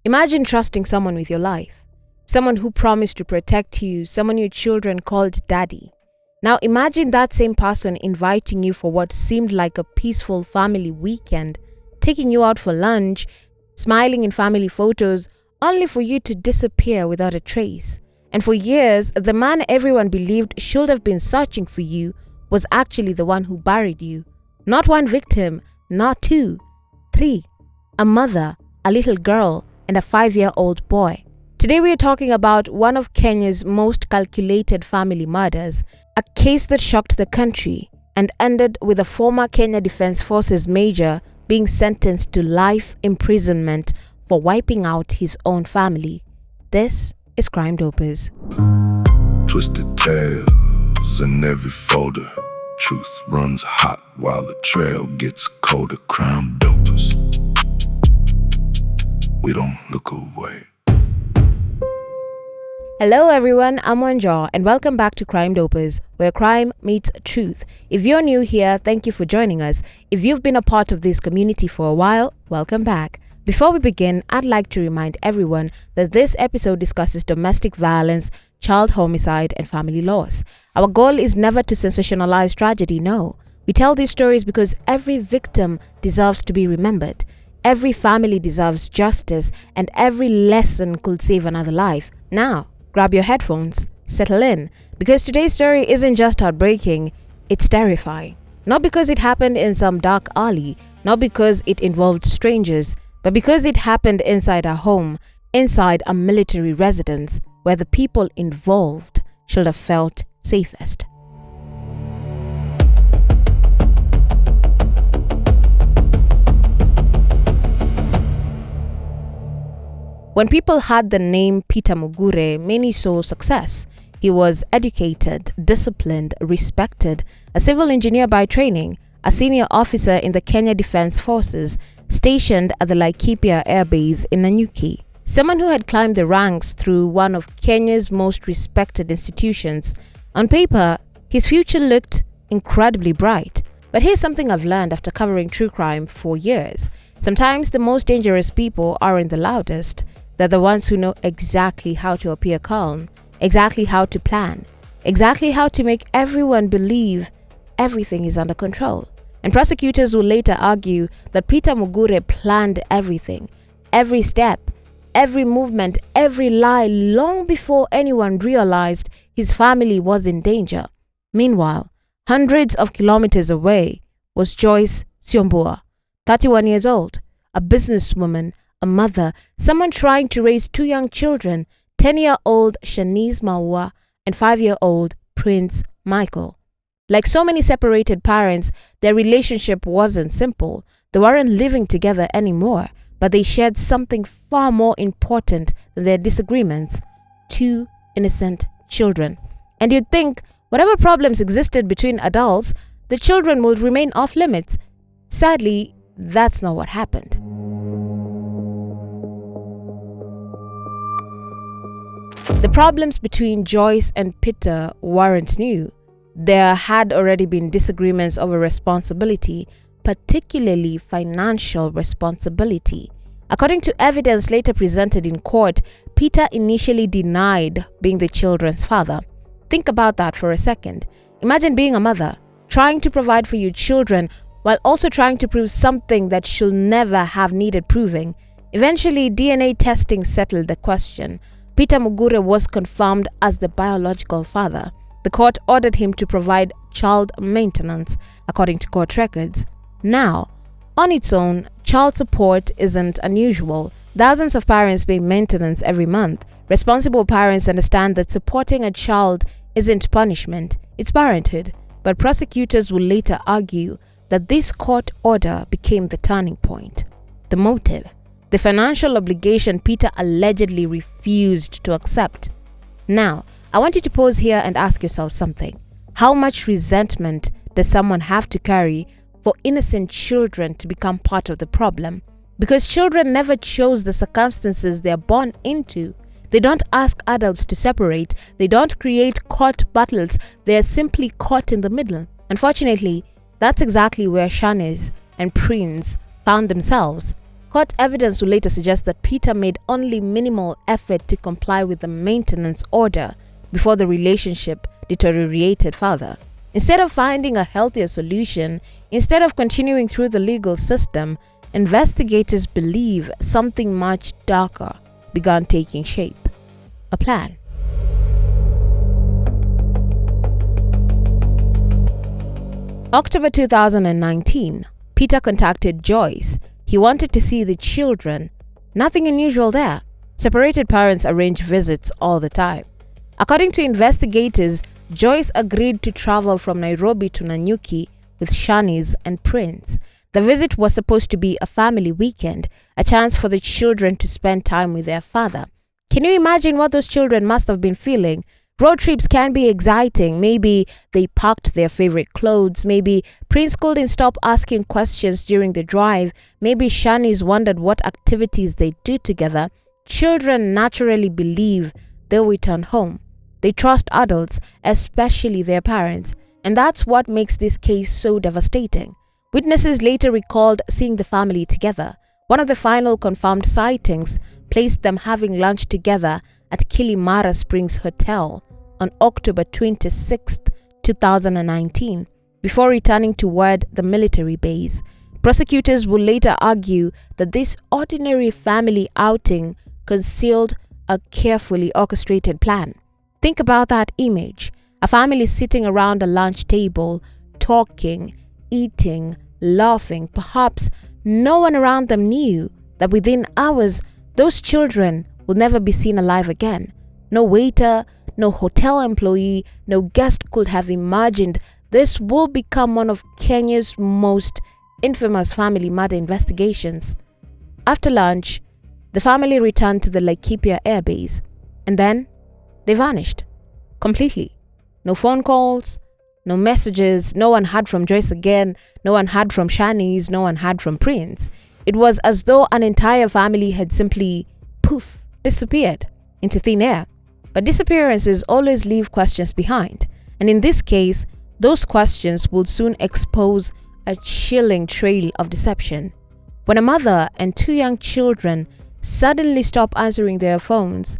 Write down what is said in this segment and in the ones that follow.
Imagine trusting someone with your life, someone who promised to protect you, someone your children called daddy. Now imagine that same person inviting you for what seemed like a peaceful family weekend, taking you out for lunch, smiling in family photos, only for you to disappear without a trace. And for years, the man everyone believed should have been searching for you was actually the one who buried you. Not one victim, not two, three. A mother, a little girl, and a 5-year-old boy. Today we are talking about one of Kenya's most calculated family murders, a case that shocked the country and ended with a former Kenya Defense Forces major being sentenced to life imprisonment for wiping out his own family. This is Crime Dopers. Twisted tales in every folder. Truth runs hot while the trail gets colder. Crime Dopers. We don't look away. Hello everyone, I'm Wanja and welcome back to Crime Dopers, where crime meets truth. If you're new here, thank you for joining us. If you've been a part of this community for a while, welcome back. Before we begin, I'd like to remind everyone that this episode discusses domestic violence, child homicide, and family loss. Our goal is never to sensationalize tragedy, no. We tell these stories because every victim deserves to be remembered. Every family deserves justice, and every lesson could save another life. Now, grab your headphones, settle in, because today's story isn't just heartbreaking, it's terrifying. Not because it happened in some dark alley, not because it involved strangers, but because it happened inside a home, inside a military residence, where the people involved should have felt safest. When people had the name Peter Mugure, many saw success. He was educated, disciplined, respected, a civil engineer by training, a senior officer in the Kenya Defense Forces, stationed at the Laikipia Air Base in Nanyuki. Someone who had climbed the ranks through one of Kenya's most respected institutions. On paper, his future looked incredibly bright. But here's something I've learned after covering true crime for years. Sometimes the most dangerous people aren't the loudest. They're the ones who know exactly how to appear calm, exactly how to plan, exactly how to make everyone believe everything is under control. And prosecutors will later argue that Peter Mugure planned everything, every step, every movement, every lie long before anyone realized his family was in danger. Meanwhile, hundreds of kilometers away was Joyce Syombua, 31 years old, a businesswoman, a mother, someone trying to raise 2 young children, 10-year-old Shanice Maua and 5-year-old Prince Michael. Like so many separated parents, their relationship wasn't simple. They weren't living together anymore, but they shared something far more important than their disagreements: 2 innocent children. And you'd think whatever problems existed between adults, the children would remain off limits. Sadly, that's not what happened. The problems between Joyce and Peter weren't new. There had already been disagreements over responsibility, particularly financial responsibility. According to evidence later presented in court, Peter initially denied being the children's father. Think about that for a second. Imagine being a mother, trying to provide for your children while also trying to prove something that should never have needed proving. Eventually, DNA testing settled the question. Peter Mugure was confirmed as the biological father. The court ordered him to provide child maintenance, according to court records. Now, on its own, child support isn't unusual. Thousands of parents pay maintenance every month. Responsible parents understand that supporting a child isn't punishment, it's parenthood. But prosecutors will later argue that this court order became the turning point. The motive, the financial obligation Peter allegedly refused to accept. Now, I want you to pause here and ask yourself something. How much resentment does someone have to carry for innocent children to become part of the problem? Because children never chose the circumstances they are born into. They don't ask adults to separate. They don't create court battles. They are simply caught in the middle. Unfortunately, that's exactly where Shanice and Prince found themselves. Court evidence will later suggest that Peter made only minimal effort to comply with the maintenance order before the relationship deteriorated further. Instead of finding a healthier solution, instead of continuing through the legal system, investigators believe something much darker began taking shape. A plan. October 2019, Peter contacted Joyce. He wanted to see the children. Nothing unusual there. Separated parents arrange visits all the time. According to investigators, Joyce agreed to travel from Nairobi to Nanyuki with Shanice and Prince. The visit was supposed to be a family weekend, a chance for the children to spend time with their father. Can you imagine what those children must have been feeling? Road trips can be exciting. Maybe they packed their favorite clothes. Maybe Prince couldn't stop asking questions during the drive. Maybe Shanice wondered what activities they do together. Children naturally believe they'll return home. They trust adults, especially their parents. And that's what makes this case so devastating. Witnesses later recalled seeing the family together. One of the final confirmed sightings placed them having lunch together at Kilimara Springs Hotel on October 26, 2019, before returning toward the military base. Prosecutors will later argue that this ordinary family outing concealed a carefully orchestrated plan. Think about that image. A family sitting around a lunch table, talking, eating, laughing. Perhaps no one around them knew that within hours, those children will never be seen alive again. No waiter, no hotel employee, no guest could have imagined this will become one of Kenya's most infamous family murder investigations. After lunch, the family returned to the Laikipia air base, and then they vanished completely. No phone calls, no messages, no one heard from Joyce again, no one heard from Shanice, no one heard from Prince. It was as though an entire family had simply, poof, disappeared into thin air. But disappearances always leave questions behind. And in this case, those questions will soon expose a chilling trail of deception. When a mother and two young children suddenly stop answering their phones,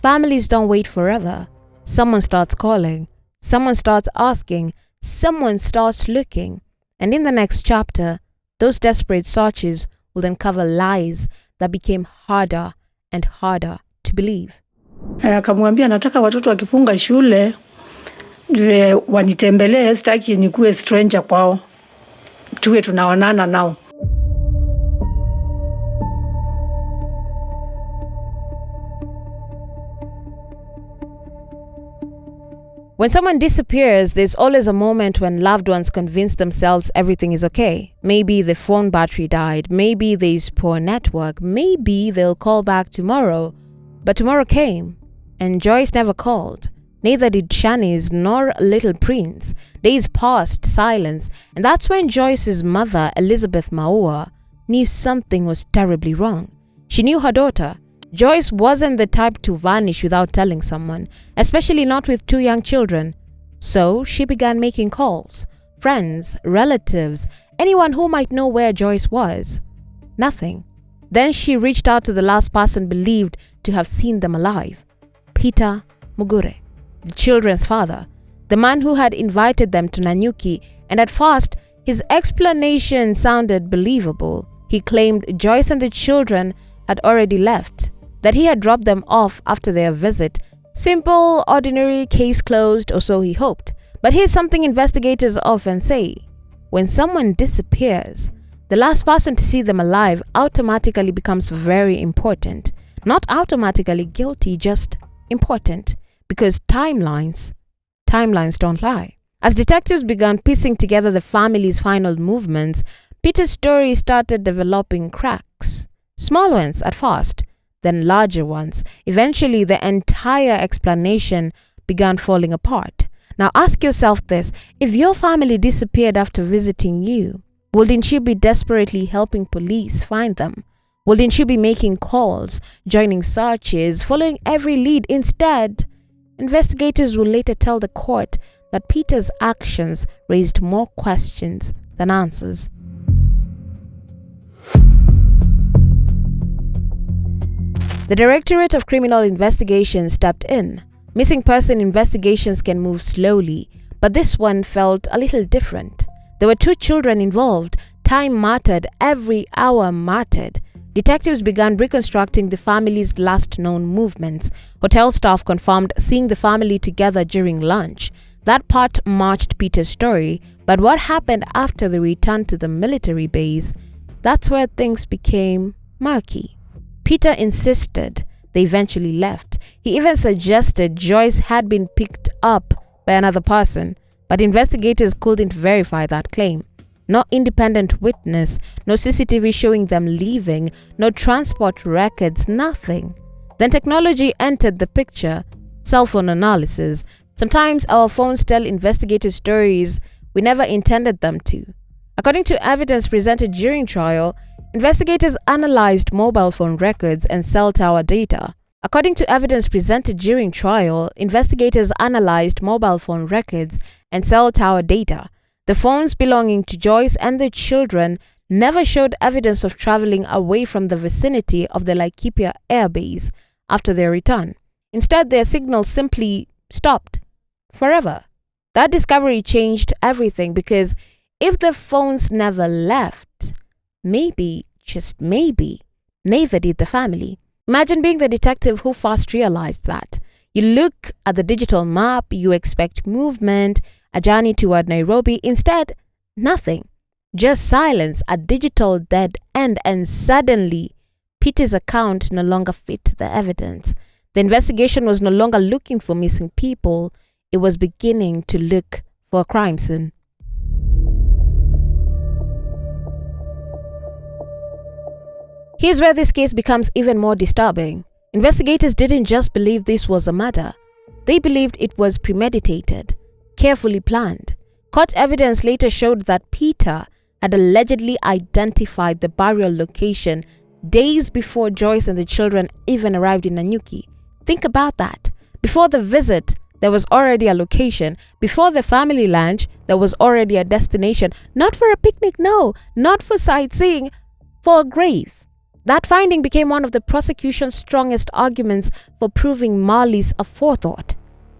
families don't wait forever. Someone starts calling, someone starts asking, someone starts looking. And in the next chapter, those desperate searches will uncover lies that became harder and harder to believe. Akamwambia nataka watoto wakifunga shule wanitembelee, sitaki nikuwe stranger kwao, tuwe tunaonana nao. When someone disappears, there's always a moment when loved ones convince themselves everything is okay. Maybe the phone battery died, maybe there's poor network, maybe they'll call back tomorrow. But tomorrow came, and Joyce never called. Neither did Shanice nor little Prince. Days passed, silence, and that's when Joyce's mother, Elizabeth Maua, knew something was terribly wrong. She knew her daughter. Joyce wasn't the type to vanish without telling someone, especially not with two young children. So she began making calls. Friends, relatives, anyone who might know where Joyce was. Nothing. Then she reached out to the last person believed to have seen them alive, Peter Mugure, the children's father, the man who had invited them to Nanyuki, and at first, his explanation sounded believable. He claimed Joyce and the children had already left, that he had dropped them off after their visit. Simple, ordinary, case closed, or so he hoped. But here's something investigators often say. When someone disappears, the last person to see them alive automatically becomes very important. Not automatically guilty, just important. Because timelines don't lie. As detectives began piecing together the family's final movements, Peter's story started developing cracks. Small ones at first, then larger ones. Eventually, the entire explanation began falling apart. Now ask yourself this: if your family disappeared after visiting you, wouldn't you be desperately helping police find them? Wouldn't you be making calls, joining searches, following every lead? Instead, investigators will later tell the court that Peter's actions raised more questions than answers. The Directorate of Criminal Investigation stepped in. Missing person investigations can move slowly, but this one felt a little different. There were 2 children involved. Time mattered, every hour mattered. Detectives began reconstructing the family's last known movements. Hotel staff confirmed seeing the family together during lunch. That part matched Peter's story, but what happened after they returned to the military base? That's where things became murky. Peter insisted they eventually left. He even suggested Joyce had been picked up by another person, but investigators couldn't verify that claim. No independent witness, no CCTV showing them leaving, no transport records, nothing. Then technology entered the picture, cell phone analysis. Sometimes our phones tell investigative stories we never intended them to. According to evidence presented during trial, investigators analyzed mobile phone records and cell tower data. The phones belonging to Joyce and the children never showed evidence of traveling away from the vicinity of the Laikipia airbase after their return. Instead, their signals simply stopped forever. That discovery changed everything, because if the phones never left, maybe, just maybe, neither did the family. Imagine being the detective who first realized that. You look at the digital map, you expect movement, a journey toward Nairobi. Instead, nothing. Just silence, a digital dead end, and suddenly, Peter's account no longer fit the evidence. The investigation was no longer looking for missing people, it was beginning to look for a crime scene. Here's where this case becomes even more disturbing. Investigators didn't just believe this was a murder. They believed it was premeditated, carefully planned. Court evidence later showed that Peter had allegedly identified the burial location days before Joyce and the children even arrived in Nanyuki. Think about that. Before the visit, there was already a location. Before the family lunch, there was already a destination. Not for a picnic, no. Not for sightseeing, for a grave. That finding became one of the prosecution's strongest arguments for proving malice aforethought.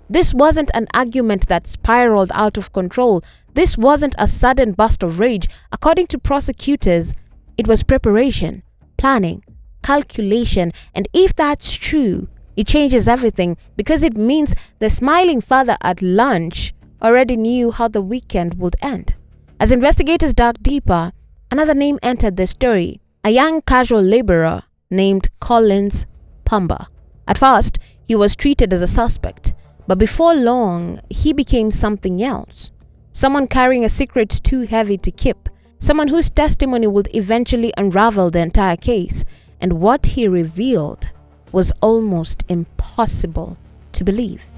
This wasn't an argument that spiraled out of control. This wasn't a sudden burst of rage. According to prosecutors, it was preparation, planning, calculation, and if that's true, it changes everything, because it means the smiling father at lunch already knew how the weekend would end. As investigators dug deeper, another name entered the story. A young casual laborer named Collins Pamba. At first, he was treated as a suspect, but before long, he became something else. Someone carrying a secret too heavy to keep. Someone whose testimony would eventually unravel the entire case. And what he revealed was almost impossible to believe.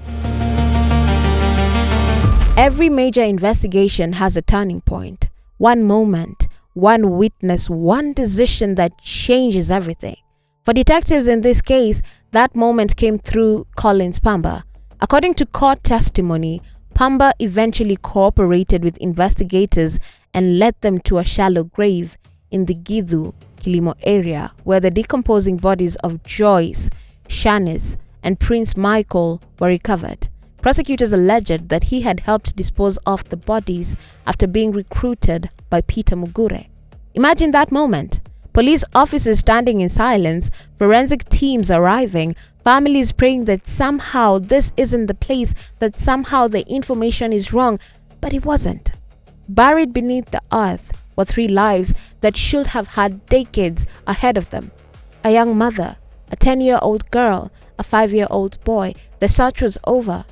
Every major investigation has a turning point. One moment, one witness, one decision that changes everything. For detectives in this case, that moment came through Collins Pamba. According to court testimony, Pamba eventually cooperated with investigators and led them to a shallow grave in the Githu, Kilimo area, where the decomposing bodies of Joyce, Shanice, and Prince Michael were recovered. Prosecutors alleged that he had helped dispose of the bodies after being recruited by Peter Mugure. Imagine that moment. Police officers standing in silence, forensic teams arriving, families praying that somehow this isn't the place, that somehow the information is wrong, but it wasn't. Buried beneath the earth were 3 lives that should have had decades ahead of them. A young mother, a 10-year-old girl, a 5-year-old boy. The search was over,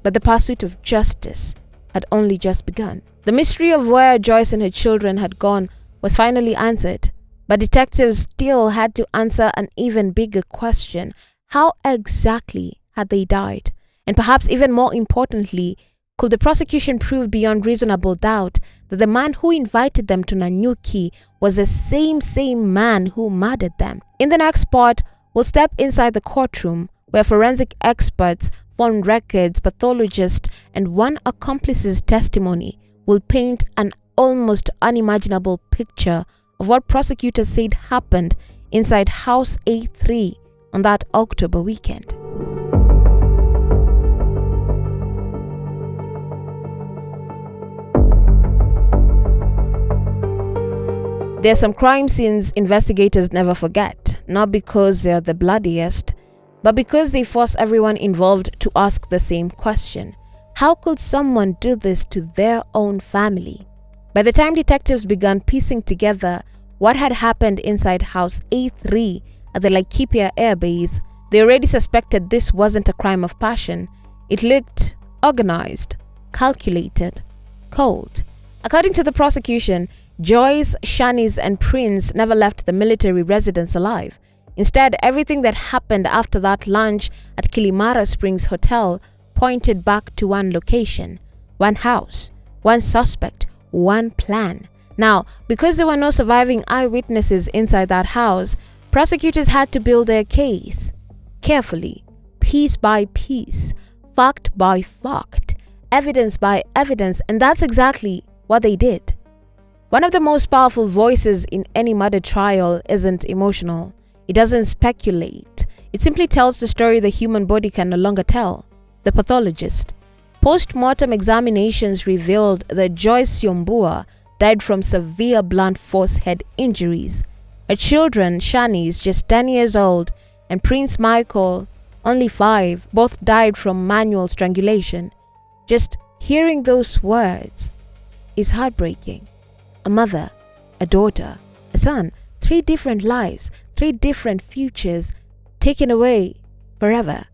but the pursuit of justice had only just begun. The mystery of where Joyce and her children had gone was finally answered, but detectives still had to answer an even bigger question. How exactly had they died? And perhaps even more importantly, could the prosecution prove beyond reasonable doubt that the man who invited them to Nanyuki was the same man who murdered them? In the next part, we'll step inside the courtroom where forensic experts, phone records, pathologists, and one accomplice's testimony will paint an almost unimaginable picture of what prosecutors said happened inside House A3 on that October weekend. There are some crime scenes investigators never forget, not because they're the bloodiest, but because they force everyone involved to ask the same question. How could someone do this to their own family? By the time detectives began piecing together what had happened inside House A3 at the Laikipia Air Base, they already suspected this wasn't a crime of passion. It looked organized, calculated, cold. According to the prosecution, Joyce, Shanice, and Prince never left the military residence alive. Instead, everything that happened after that lunch at Kilimara Springs Hotel pointed back to one location, one house, one suspect, one plan. Now, because there were no surviving eyewitnesses inside that house, prosecutors had to build their case carefully, piece by piece, fact by fact, evidence by evidence, and that's exactly what they did. One of the most powerful voices in any murder trial isn't emotional. It doesn't speculate. It simply tells the story the human body can no longer tell. The pathologist. Post-mortem examinations revealed that Joyce Syombua died from severe blunt force head injuries. Her children, Shanice, just 10 years old, and Prince Michael, only 5, both died from manual strangulation. Just hearing those words is heartbreaking. A mother, a daughter, a son, 3 different lives, 3 different futures taken away forever.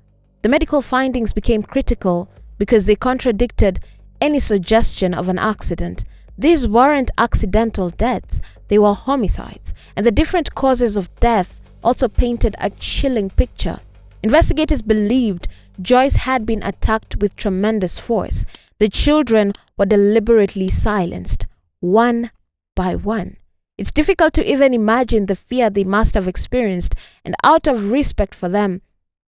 The medical findings became critical because they contradicted any suggestion of an accident. These weren't accidental deaths, they were homicides, and the different causes of death also painted a chilling picture. Investigators believed Joyce had been attacked with tremendous force. The children were deliberately silenced, one by one. It's difficult to even imagine the fear they must have experienced, and out of respect for them,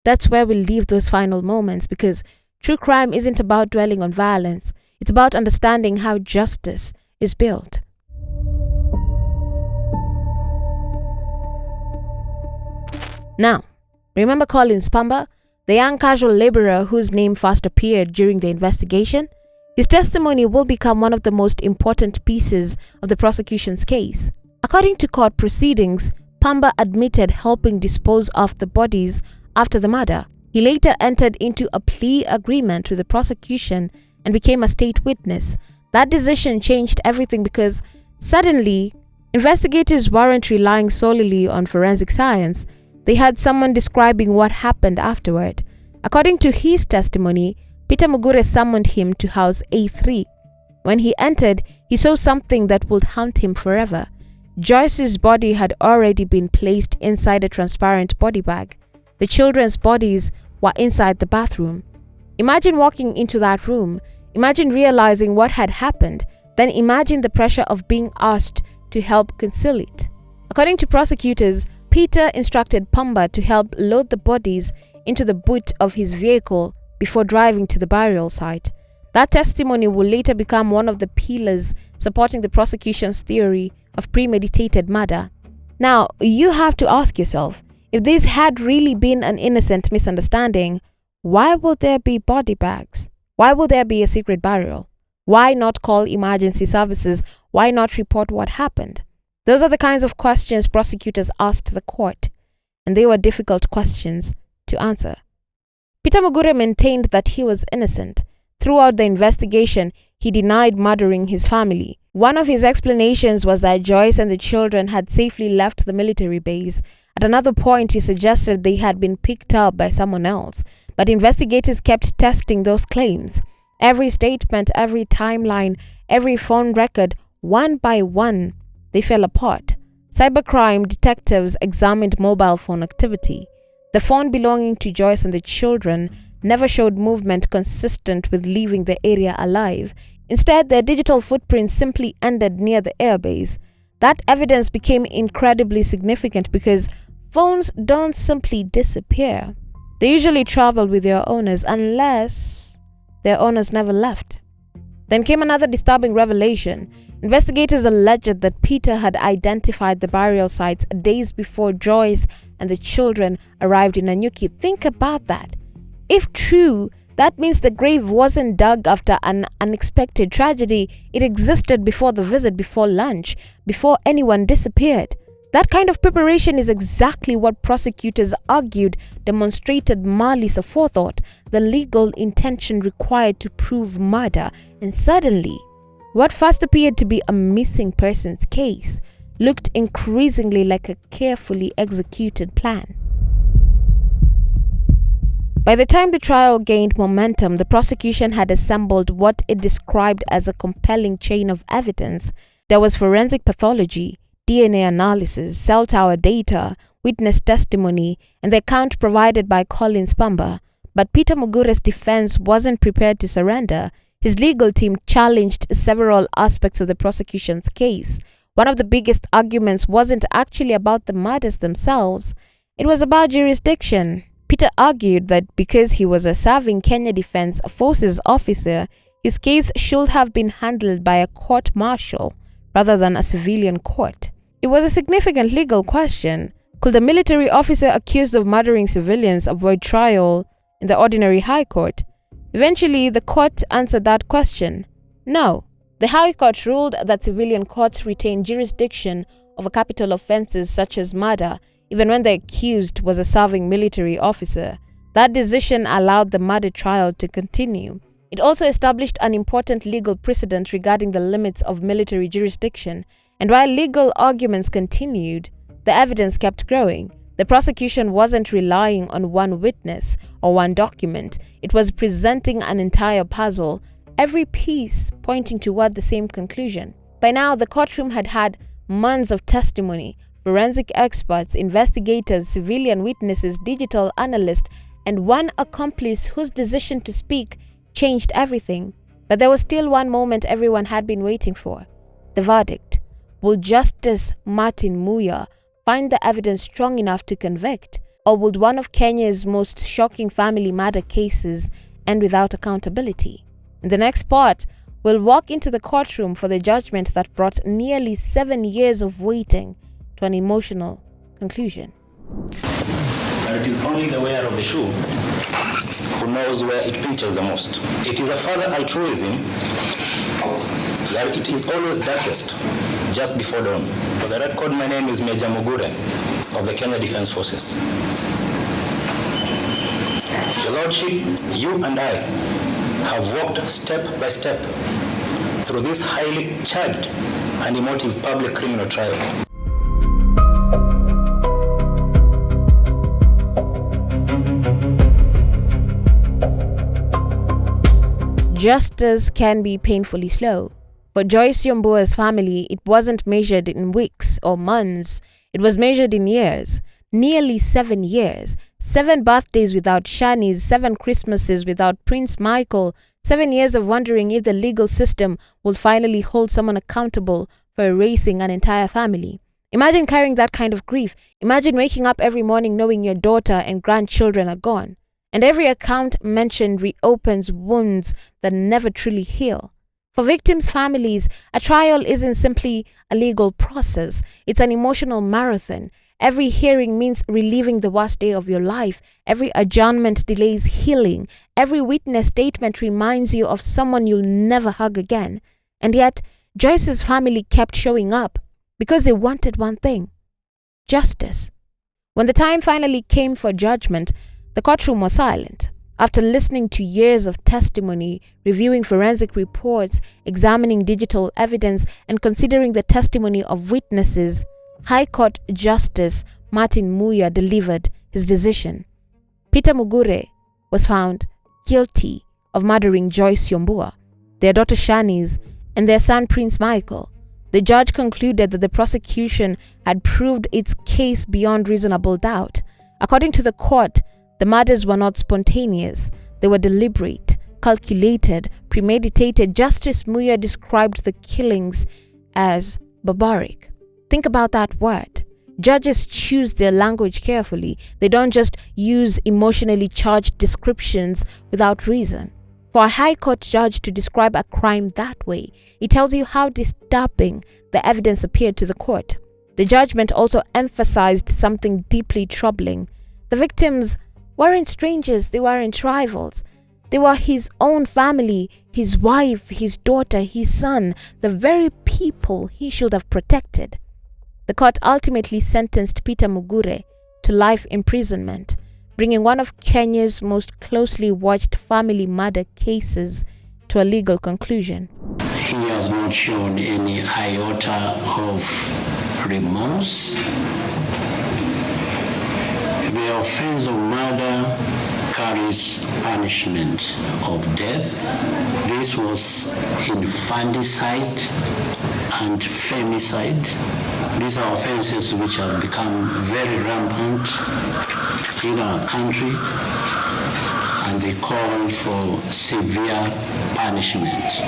that's where we leave those final moments, because true crime isn't about dwelling on violence. It's about understanding how justice is built. Now, remember Collins Pamba, the young casual laborer whose name first appeared during the investigation? His testimony will become one of the most important pieces of the prosecution's case. According to court proceedings, Pamba admitted helping dispose of the bodies after the murder. He later entered into a plea agreement with the prosecution and became a state witness. That decision changed everything because suddenly, investigators weren't relying solely on forensic science. They had someone describing what happened afterward. According to his testimony, Peter Mugure summoned him to House A3. When he entered, he saw something that would haunt him forever. Joyce's body had already been placed inside a transparent body bag. The children's bodies were inside the bathroom. Imagine walking into that room. Imagine realizing what had happened. Then imagine the pressure of being asked to help conceal it. According to prosecutors, Peter instructed Pamba to help load the bodies into the boot of his vehicle before driving to the burial site. That testimony will later become one of the pillars supporting the prosecution's theory of premeditated murder. Now, you have to ask yourself, if this had really been an innocent misunderstanding, why would there be body bags? Why would there be a secret burial? Why not call emergency services? Why not report what happened? Those are the kinds of questions prosecutors asked the court, and they were difficult questions to answer. Peter Mugure maintained that he was innocent. Throughout the investigation, he denied murdering his family. One of his explanations was that Joyce and the children had safely left the military base. At another point, he suggested they had been picked up by someone else. But investigators kept testing those claims. Every statement, every timeline, every phone record, one by one, they fell apart. Cybercrime detectives examined mobile phone activity. The phone belonging to Joyce and the children never showed movement consistent with leaving the area alive. Instead, their digital footprints simply ended near the airbase. That evidence became incredibly significant because phones don't simply disappear. They usually travel with their owners unless their owners never left. Then came another disturbing revelation. Investigators alleged that Peter had identified the burial sites days before Joyce and the children arrived in Nanyuki. Think about that. If true, that means the grave wasn't dug after an unexpected tragedy. It existed before the visit, before lunch, before anyone disappeared. That kind of preparation is exactly what prosecutors argued demonstrated malice aforethought, the legal intention required to prove murder. And suddenly, what first appeared to be a missing persons case looked increasingly like a carefully executed plan. By the time the trial gained momentum, the prosecution had assembled what it described as a compelling chain of evidence. There was forensic pathology, DNA analysis, cell tower data, witness testimony, and the account provided by Colin Spamba. But Peter Mugure's defense wasn't prepared to surrender. His legal team challenged several aspects of the prosecution's case. One of the biggest arguments wasn't actually about the murders themselves. It was about jurisdiction. Peter argued that because he was a serving Kenya Defence Forces officer, his case should have been handled by a court-martial rather than a civilian court. It was a significant legal question. Could a military officer accused of murdering civilians avoid trial in the ordinary High Court? Eventually, the court answered that question. No. The High Court ruled that civilian courts retain jurisdiction over capital offences such as murder, even when the accused was a serving military officer. That decision allowed the murder trial to continue. It also established an important legal precedent regarding the limits of military jurisdiction. And while legal arguments continued, the evidence kept growing. The prosecution wasn't relying on one witness or one document. It was presenting an entire puzzle, every piece pointing toward the same conclusion. By now, the courtroom had had months of testimony, forensic experts, investigators, civilian witnesses, digital analysts, and one accomplice whose decision to speak changed everything. But there was still one moment everyone had been waiting for: the verdict. Would Justice Martin Maua find the evidence strong enough to convict, or would one of Kenya's most shocking family murder cases end without accountability? In the next part, we'll walk into the courtroom for the judgment that brought nearly 7 years of waiting to an emotional conclusion. But it is only the wearer of the shoe who knows where it pinches the most. It is a further altruism that it is always darkest just before dawn. For the record, my name is Major Mugure of the Kenya Defence Forces. Your Lordship, you and I have walked step by step through this highly charged and emotive public criminal trial. Justice can be painfully slow. For Joyce Syombua's family, it wasn't measured in weeks or months. It was measured in years. Nearly 7 years. 7 birthdays without Shanice, 7 Christmases without Prince Michael, 7 years of wondering if the legal system will finally hold someone accountable for erasing an entire family. Imagine carrying that kind of grief. Imagine waking up every morning knowing your daughter and grandchildren are gone. And every account mentioned reopens wounds that never truly heal. For victims' families, a trial isn't simply a legal process. It's an emotional marathon. Every hearing means reliving the worst day of your life. Every adjournment delays healing. Every witness statement reminds you of someone you'll never hug again. And yet, Joyce's family kept showing up because they wanted one thing: justice. When the time finally came for judgment, the courtroom was silent. After listening to years of testimony, reviewing forensic reports, examining digital evidence, and considering the testimony of witnesses, High Court Justice Martin Maua delivered his decision. Peter Mugure was found guilty of murdering Joyce Syombua, their daughter Shanice, and their son Prince Michael. The judge concluded that the prosecution had proved its case beyond reasonable doubt. According to the court, the murders were not spontaneous. They were deliberate, calculated, premeditated. Justice Maua described the killings as barbaric. Think about that word. Judges choose their language carefully. They don't just use emotionally charged descriptions without reason. For a high court judge to describe a crime that way, it tells you how disturbing the evidence appeared to the court. The judgment also emphasized something deeply troubling. The victims weren't strangers, they weren't rivals. They were his own family, his wife, his daughter, his son, the very people he should have protected. The court ultimately sentenced Peter Mugure to life imprisonment, bringing one of Kenya's most closely watched family murder cases to a legal conclusion. He has not shown any iota of remorse. The offense of murder carries punishment of death. This was infanticide and femicide. These are offenses which have become very rampant in our country, and they call for severe punishment.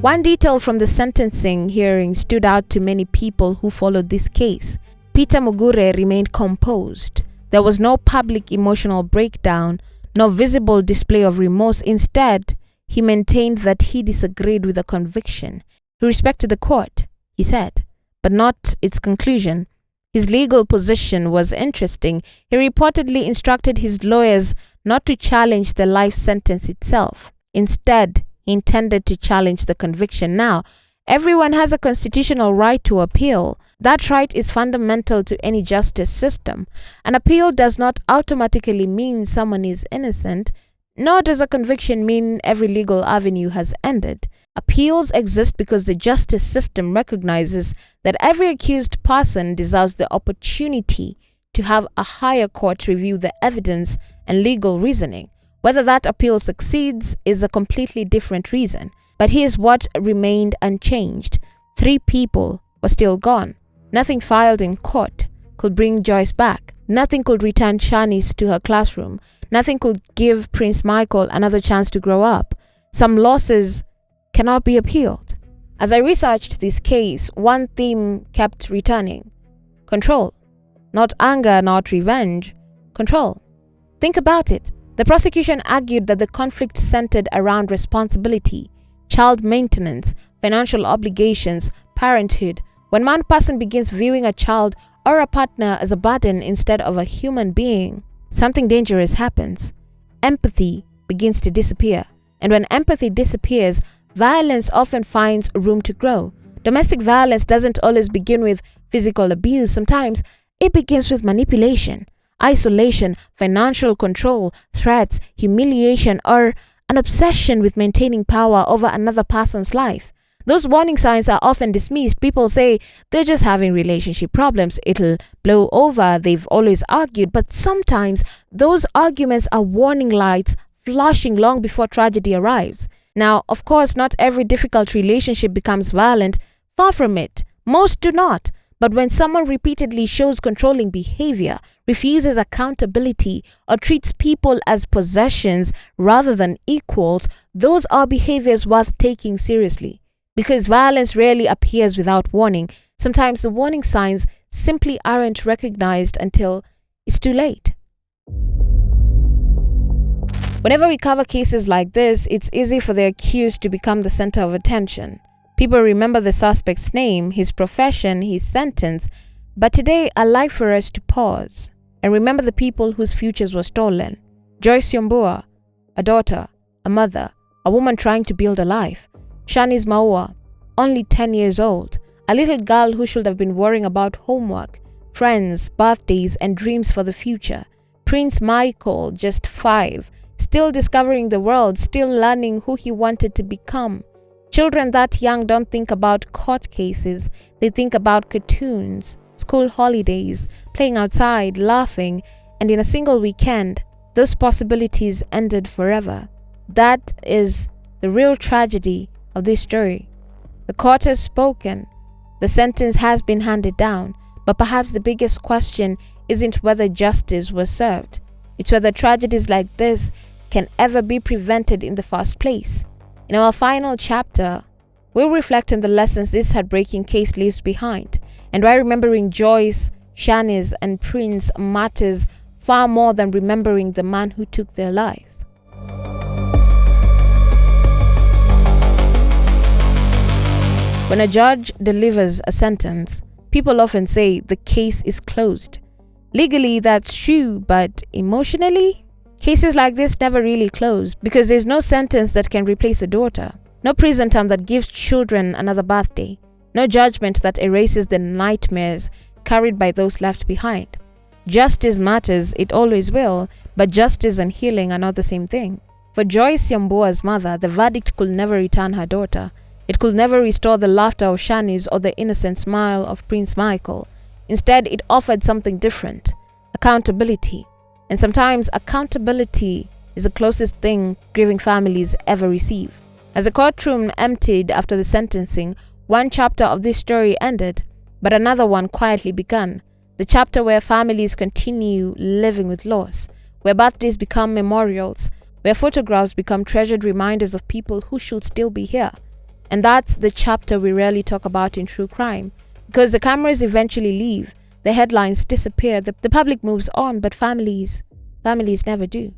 One detail from the sentencing hearing stood out to many people who followed this case. Peter Mugure remained composed. There was no public emotional breakdown, no visible display of remorse. Instead, he maintained that he disagreed with the conviction. He respected the court, he said, but not its conclusion. His legal position was interesting. He reportedly instructed his lawyers not to challenge the life sentence itself. Instead, he intended to challenge the conviction. Now, everyone has a constitutional right to appeal. That right is fundamental to any justice system. An appeal does not automatically mean someone is innocent, nor does a conviction mean every legal avenue has ended. Appeals exist because the justice system recognizes that every accused person deserves the opportunity to have a higher court review the evidence and legal reasoning. Whether that appeal succeeds is a completely different reason. But here's what remained unchanged. 3 people were still gone. Nothing filed in court could bring Joyce back. Nothing could return Shanice to her classroom. Nothing could give Prince Michael another chance to grow up. Some losses cannot be appealed. As I researched this case, one theme kept returning. Control. Not anger, not revenge. Control. Think about it. The prosecution argued that the conflict centered around responsibility, child maintenance, financial obligations, parenthood. When one person begins viewing a child or a partner as a burden instead of a human being, something dangerous happens. Empathy begins to disappear. And when empathy disappears, violence often finds room to grow. Domestic violence doesn't always begin with physical abuse. Sometimes it begins with manipulation, isolation, financial control, threats, humiliation, or an obsession with maintaining power over another person's life. Those warning signs are often dismissed. People say they're just having relationship problems. It'll blow over. They've always argued. But sometimes those arguments are warning lights flashing long before tragedy arrives. Now, of course, not every difficult relationship becomes violent. Far from it. Most do not. But when someone repeatedly shows controlling behavior, refuses accountability, or treats people as possessions rather than equals, those are behaviors worth taking seriously. Because violence rarely appears without warning. Sometimes the warning signs simply aren't recognized until it's too late. Whenever we cover cases like this, it's easy for the accused to become the center of attention. People remember the suspect's name, his profession, his sentence. But today, I'd like for us to pause and remember the people whose futures were stolen. Joyce Syombua, a daughter, a mother, a woman trying to build a life. Shanice Maua, only 10 years old, a little girl who should have been worrying about homework, friends, birthdays, and dreams for the future. Prince Michael, just 5, still discovering the world, still learning who he wanted to become. Children that young don't think about court cases. They think about cartoons, school holidays, playing outside, laughing, and in a single weekend, those possibilities ended forever. That is the real tragedy of this story. The court has spoken. The sentence has been handed down. But perhaps the biggest question isn't whether justice was served. It's whether tragedies like this can ever be prevented in the first place. In our final chapter, we'll reflect on the lessons this heartbreaking case leaves behind, and why remembering Joyce, Shanice, and Prince matters far more than remembering the man who took their lives. When a judge delivers a sentence, people often say the case is closed. Legally, that's true, but emotionally? Cases like this never really close because there's no sentence that can replace a daughter, no prison term that gives children another birthday, no judgment that erases the nightmares carried by those left behind. Justice matters, it always will, but justice and healing are not the same thing. For Joyce Syombua's mother, the verdict could never return her daughter. It could never restore the laughter of Shanice or the innocent smile of Prince Michael. Instead, it offered something different: accountability. And sometimes accountability is the closest thing grieving families ever receive. As the courtroom emptied after the sentencing, one chapter of this story ended, but another one quietly began. The chapter where families continue living with loss, where birthdays become memorials, where photographs become treasured reminders of people who should still be here. And that's the chapter we rarely talk about in true crime. Because the cameras eventually leave, the headlines disappear, the public moves on, but families never do.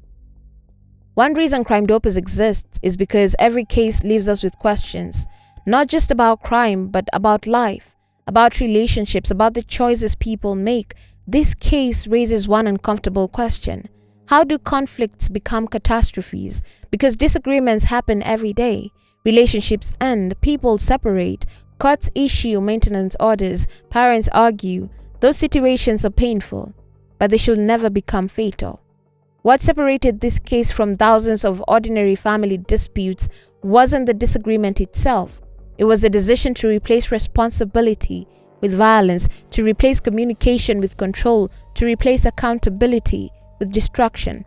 One reason Crime Dopers exists is because every case leaves us with questions, not just about crime, but about life, about relationships, about the choices people make. This case raises one uncomfortable question. How do conflicts become catastrophes? Because disagreements happen every day. Relationships end, people separate, courts issue maintenance orders, parents argue. Those situations are painful, but they should never become fatal. What separated this case from thousands of ordinary family disputes wasn't the disagreement itself. It was the decision to replace responsibility with violence, to replace communication with control, to replace accountability with destruction.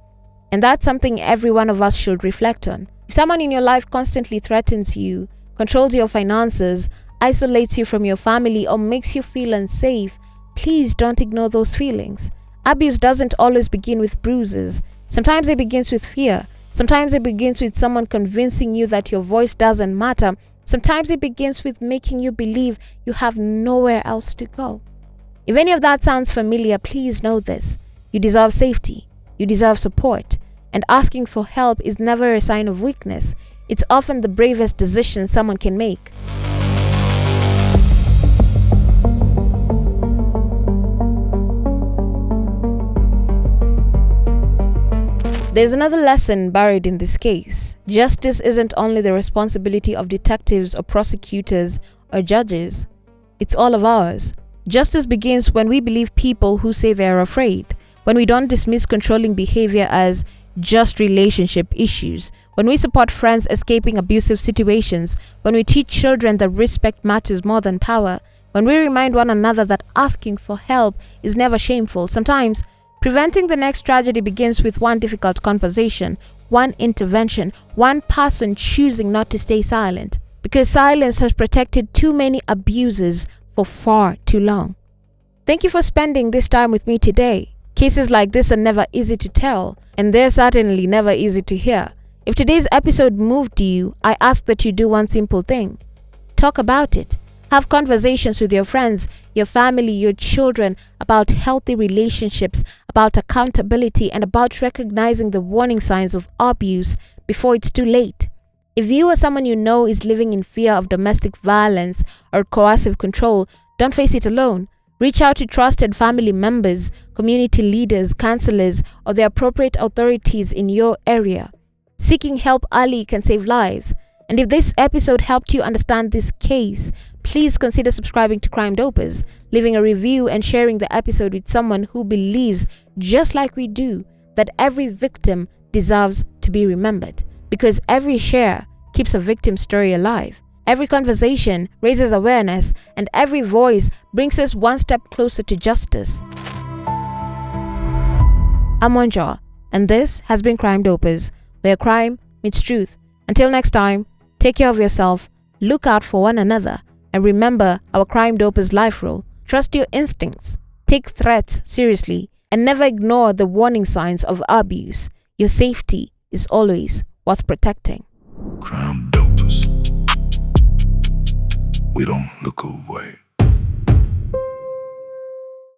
And that's something every one of us should reflect on. If someone in your life constantly threatens you, controls your finances, isolates you from your family, or makes you feel unsafe, please don't ignore those feelings. Abuse doesn't always begin with bruises. Sometimes it begins with fear. Sometimes it begins with someone convincing you that your voice doesn't matter. Sometimes it begins with making you believe you have nowhere else to go. If any of that sounds familiar, please know this. You deserve safety. You deserve support. And asking for help is never a sign of weakness. It's often the bravest decision someone can make. There's another lesson buried in this case. Justice isn't only the responsibility of detectives or prosecutors or judges. It's all of ours. Justice begins when we believe people who say they are afraid, when we don't dismiss controlling behavior as just relationship issues, when we support friends escaping abusive situations, when we teach children that respect matters more than power, when we remind one another that asking for help is never shameful. Sometimes, preventing the next tragedy begins with one difficult conversation, one intervention, one person choosing not to stay silent, because silence has protected too many abusers for far too long. Thank you for spending this time with me today. Cases like this are never easy to tell, and they're certainly never easy to hear. If today's episode moved you, I ask that you do one simple thing. Talk about it. Have conversations with your friends, your family, your children about healthy relationships, about accountability, and about recognizing the warning signs of abuse before it's too late. If you or someone you know is living in fear of domestic violence or coercive control, don't face it alone. Reach out to trusted family members, community leaders, counselors, or the appropriate authorities in your area. Seeking help early can save lives. And if this episode helped you understand this case, please consider subscribing to Crime Dopers, leaving a review, and sharing the episode with someone who believes, just like we do, that every victim deserves to be remembered. Because every share keeps a victim's story alive. Every conversation raises awareness, and every voice brings us one step closer to justice. I'm Wanja, and this has been Crime Dopers, where crime meets truth. Until next time, take care of yourself, look out for one another, and remember our Crime Dopers life rule. Trust your instincts, take threats seriously, and never ignore the warning signs of abuse. Your safety is always worth protecting. Crime Dopers. We don't look away.